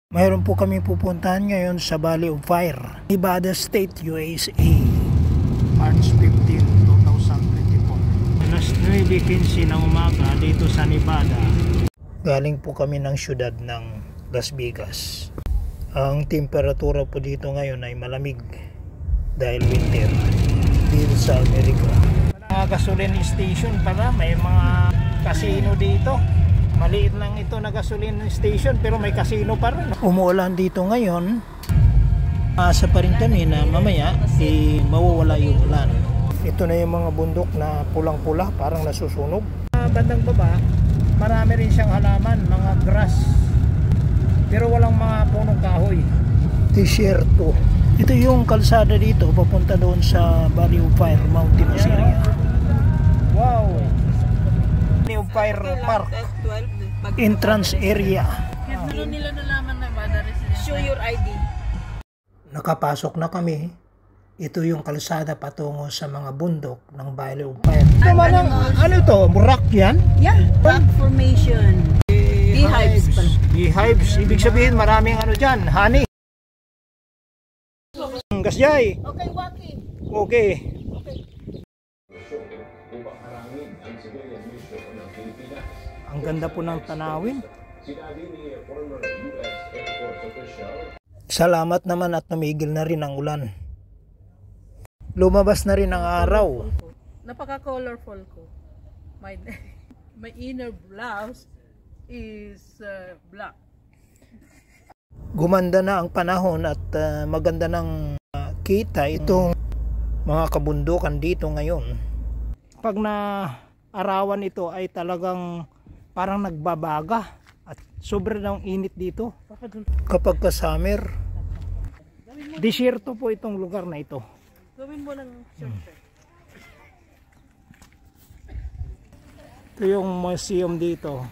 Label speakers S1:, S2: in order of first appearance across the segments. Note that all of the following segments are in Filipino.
S1: Mayroon po kami pupuntahan ngayon sa Valley of Fire, Nevada State, USA. March 15, 2024. Alas 9:15 ng umaga dito sa Nevada. Galing po kami ng syudad ng Las Vegas. Ang temperatura po dito ngayon ay malamig dahil winter dito sa Amerika. Mga gasoline station pala, may mga casino dito. Maliit lang ito na gasoline station pero may casino pa rin. Umuulan dito ngayon. Asa pa rin kami na mamaya mawawala yung ulan. Ito na yung mga bundok na pulang-pula, parang nasusunog. Bandang baba, marami rin siyang halaman, mga grass. Pero walang mga punong kahoy. Desierto. Ito yung kalsada dito papunta doon sa Valley of Fire Mountainous area. Wow! Valley of Fire Park. Entrance area.
S2: Ano nila nalaman na Nevada resident?
S3: Show your ID.
S1: Nakapasok na kami. Ito yung kalsada patungo sa mga bundok ng Valley of Fire. Ano to? Rock yan?
S3: Yeah, rock formation. Beehives pala.
S1: Beehives. Ibig sabihin maraming ano dyan, honey. Gasjay.
S3: Okay, Waki.
S1: Okay. Ang ganda po ng tanawin. Salamat naman at namigil na rin ang ulan. Lumabas na rin ang araw.
S2: Napaka-colorful ko. My inner blouse is black.
S1: Gumanda na ang panahon at maganda ng kita itong mga kabundukan dito ngayon. Pag na arawan ito ay talagang parang nagbabaga at sobrang init dito. Kapag ka summer, desierto po itong lugar na ito.
S2: Gawin mo ng short.
S1: Ito yung museum dito.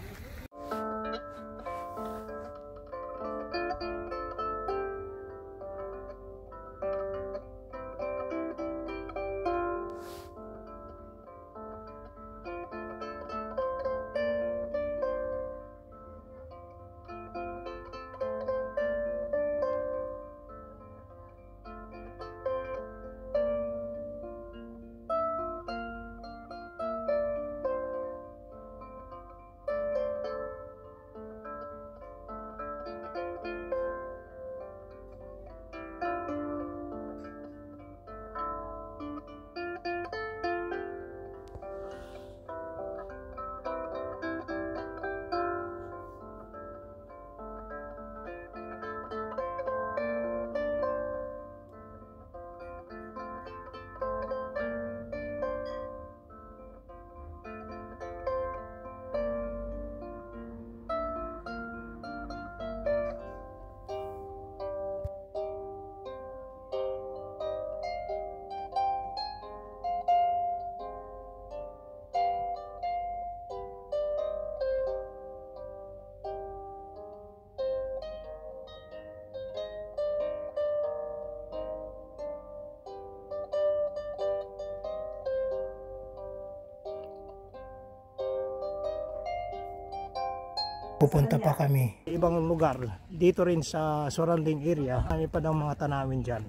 S1: Pupunta pa kami ibang lugar dito rin sa surrounding area. Kami pa daw mga tanawin dyan.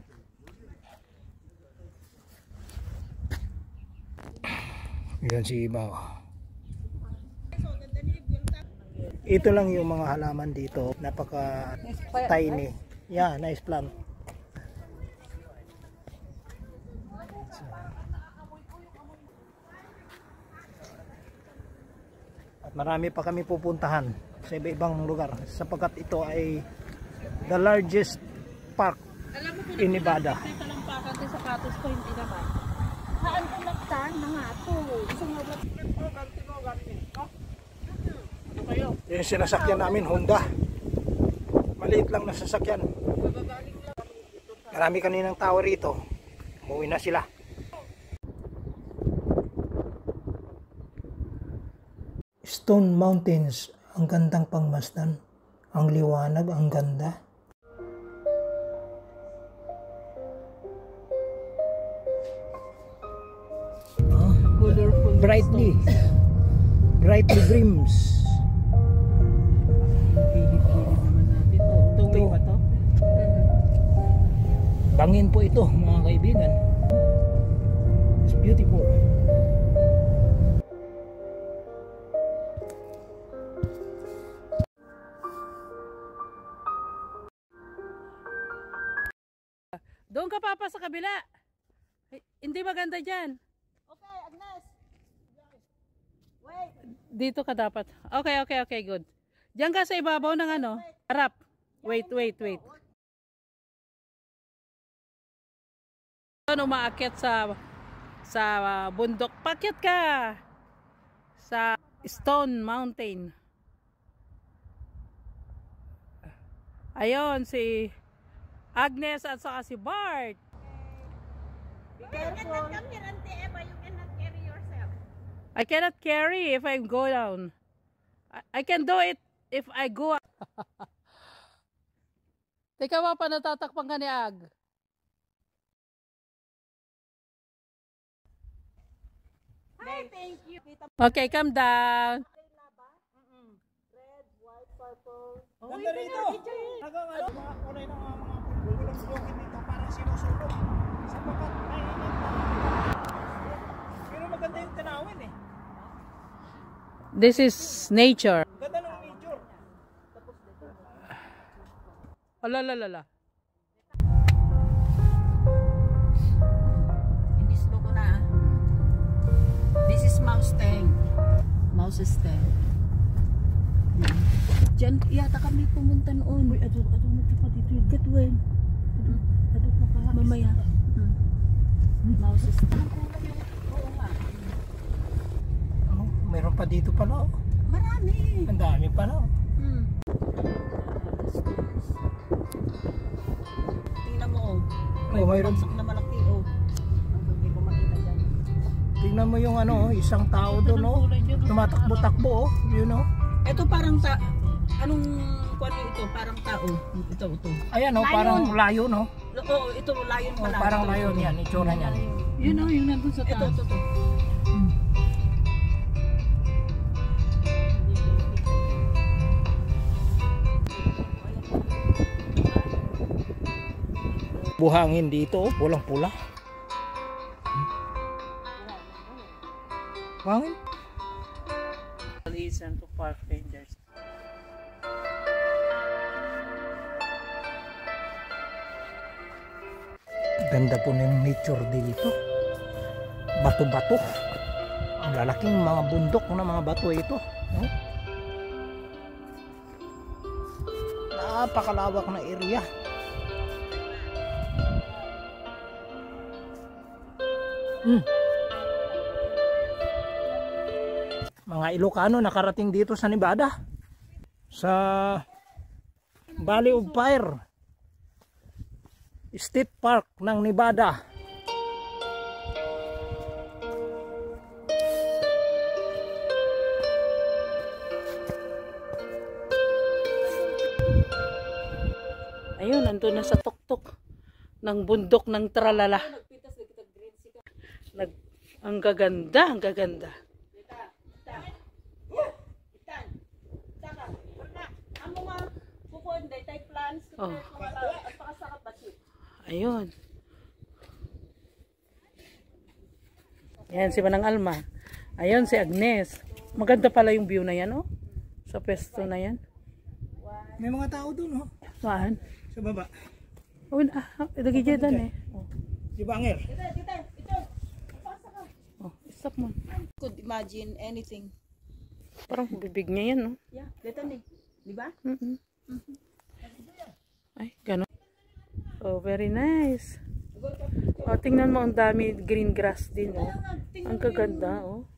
S1: Yan si Ibaw. Ito lang yung mga halaman dito, napaka tiny. Yeah, nice plant. At marami pa kami pupuntahan sa iba-ibang lugar sapagkat ito ay the largest park in Nevada.
S2: Ito lang pakan sa sapatos ko, hindi naman.
S3: Haan ko laktan na nga ito. Isang
S1: Yung sinasakyan namin Honda, maliit lang na sasakyan. Marami kaninang tao rito. Umuwi na sila. Stone Mountains, ang gandang pangmasdan. Ang liwanag, ang ganda. Brightly dreams.
S2: Pilit naman natin.
S1: Buhangin po ito mga kaibigan. It's beautiful.
S2: Doon ka papa sa kabila. Hindi maganda dyan.
S3: Okay, Agnes. Wait.
S2: Dito ka dapat. Okay, good. Diyan ka sa ibabaw ng ano? Harap. Wait. Doon umaakyat sa bundok. Pakyat ka sa Stone Mountain. Ayun si Agnes at saka si Bart.
S3: Be careful. Come here, Auntie Eva. You cannot carry yourself.
S2: I cannot carry if I go down. I can do it if I go up. Teka pa natatakpan ka ni Ag.
S3: Hi, thank you.
S2: Okay, come down.
S3: Red, white, purple.
S1: Ganda rito. Nagang ano, mga kulay ng mga bulong-bulongin dito parang sinusunog. Sapagkat mainit na. Pero maganda yung tanawin eh.
S2: This is nature.
S1: Ganda ng nature.
S2: Alalala.
S3: Inislo ko na. This is mouse tank. Mouse tank. Diyan yata kami pumunta noon. Uy, adto pa dito yun. Katwen. Adto pa mamaya. Mouse tank. Oo nga.
S1: Ano, meron pa dito pala oh.
S3: Marami.
S1: Ang dami pala oh.
S3: Tingnan mo oh.
S1: Oh, mayroon.
S3: Bagsak na malaki oh. Hindi ko makita dyan.
S1: Tingnan mo yung ano, isang tao doon oh. Tumatakbo-takbo oh. You know?
S3: Ito parang anong kuwan ito? Parang tao. Ito.
S1: Ayan oh, parang layon oh.
S3: Oo, ito layon
S1: Oh,
S3: pala.
S1: parang
S3: Ito.
S1: layon yan, itsura niyan.
S2: Yun o, yung nandun sa taas.
S3: Ito.
S1: Buhangin dito oh, pulang-pula. Buhangin.
S2: Listen to park rangers.
S1: Ganda po ng nature dito. Bato-bato. Ang lalaking mga bundok na mga bato ito. No? Napakalawak na area. Mga Ilocano nakarating dito sa Nevada. Sa Valley of Fire State Park ng Nevada.
S2: Ayun, nandun na sa tuktok ng bundok ng Tralala. Ang gaganda. Oh. Ayun. Yan si Manang Alma. Ayun si Agnes. Maganda pala yung view na yan, oh. Sa pwesto na yan.
S1: May mga tao dun oh.
S2: Saan?
S1: Sa baba.
S2: Oh, lagi dyan eh. Oh.
S1: Di ba Angel?
S2: Oh, stop mo.
S3: Could imagine anything.
S2: Parang bibig niya yan, no?
S3: Yeah, dito ni. Di ba?
S2: Ay, gano'n. Oh, very nice. Oh, tingnan mo, ang dami green grass din, oh. Ang kaganda, oh.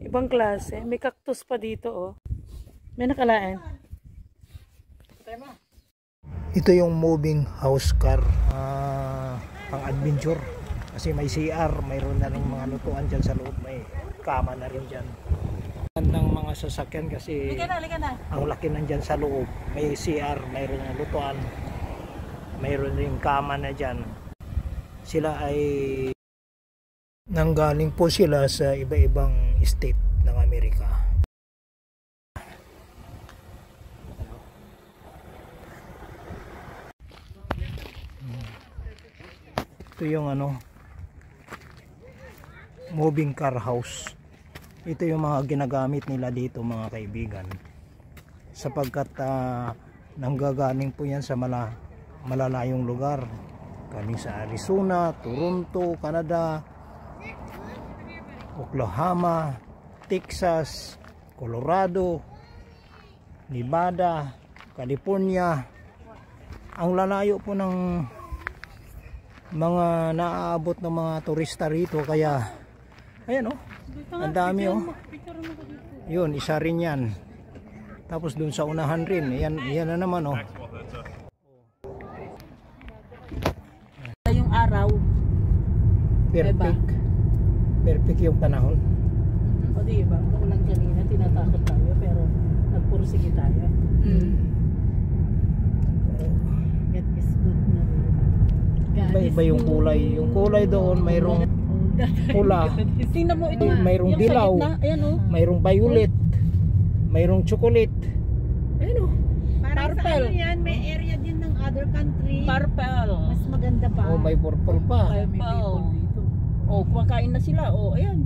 S2: Ibang klase. May cactus pa dito, oh. May nakalaan.
S1: Ito yung moving house car pang adventure kasi may CR, mayroon na ng mga lutuan dyan sa loob, may kama na rin dyan ng mga sasakyan kasi
S3: Liga na.
S1: ang laki nandyan sa loob, may CR, mayroon na lutuan, mayroon rin kama na dyan. Sila ay nanggaling po sila sa iba-ibang state ng Amerika. Ito yung ano, moving car house. Ito yung mga ginagamit nila dito mga kaibigan, sapagkat nanggagaling po yan sa malalayong lugar, galing sa Arizona, Toronto, Canada, Oklahoma, Texas, Colorado, Nevada, California. Ang lalayo po ng mga naaabot ng mga turista rito, kaya ayan ang dami yun, isa rin yan. Tapos dun sa unahan rin, yan na naman
S3: Yung araw,
S1: perfect. Perfect yung panahon.
S3: o di ba? Ulan kanina, tinatakot tayo pero nagpursige tayo. Get is good na rin.
S1: Iba yung kulay. Yung kulay doon, mayroong pula,
S3: Tingnan mo ito.
S1: mayroong
S3: Yung sa
S1: dilaw,
S3: gitna, ayan o.
S1: mayroong violet, mayroong chocolate. Ayun
S4: Parang sa
S3: Purple.
S4: ano yan, may area din ng other country.
S3: Purple.
S4: Mas maganda pa.
S1: May purple pa.
S3: Purple. O, kumakain na sila. O, ayan.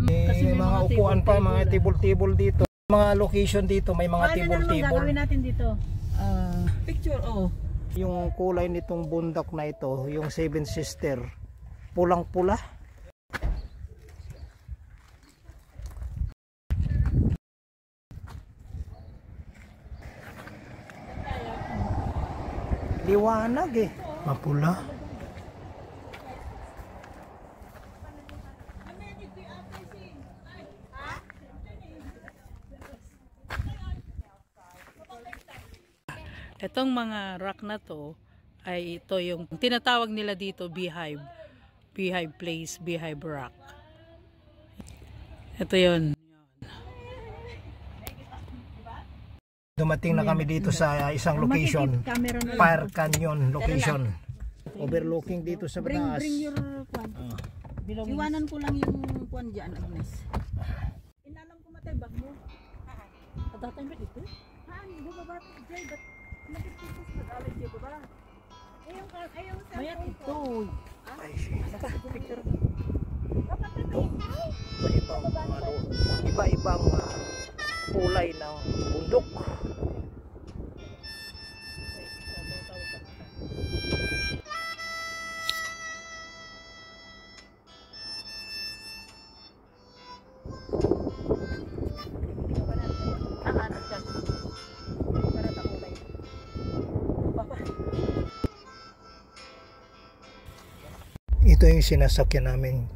S3: Kasi
S1: May
S3: may
S1: mga
S3: mga
S1: upuan pa,
S3: table-table
S1: mga table-table dito. Mga location dito, may mga
S4: Ano na naman
S1: table-table.
S4: gagawin natin dito?
S3: Picture, o.
S1: Yung kulay nitong bundok na ito, yung Seven Sister, pulang-pula. Liwanag mapula.
S2: Itong mga rock na to ay ito yung tinatawag nila dito beehive. Beehive place, beehive rock. Ito yun.
S1: Dumating na kami dito sa isang location,
S4: Camera na.
S1: Fire Canyon location. Overlooking dito sa
S3: Bring
S1: taas.
S3: your kwan. Iwanan ko lang yung kwan dyan, Agnes.
S4: Inalam ko matay bag mo.
S3: Atatay ba dito?
S4: Haan, bubaba ko Jay, ba't nagtitis mag-alay Jay ko ba? Ayong
S3: Mayat
S4: cellphone
S3: ito.
S4: ko.
S1: Ay, picture.
S4: Kapatid mo.
S1: Iba-ibang kulay ng bundok. Ito yung sinasakyan namin.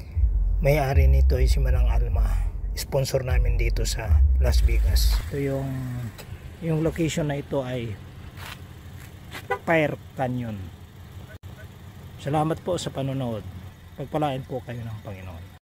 S1: May-ari nito ay si Manang Alma. Sponsor namin dito sa Las Vegas. Ito yung location na ito ay Fire Canyon. Salamat po sa panonood. Pagpalain po kayo ng Panginoon.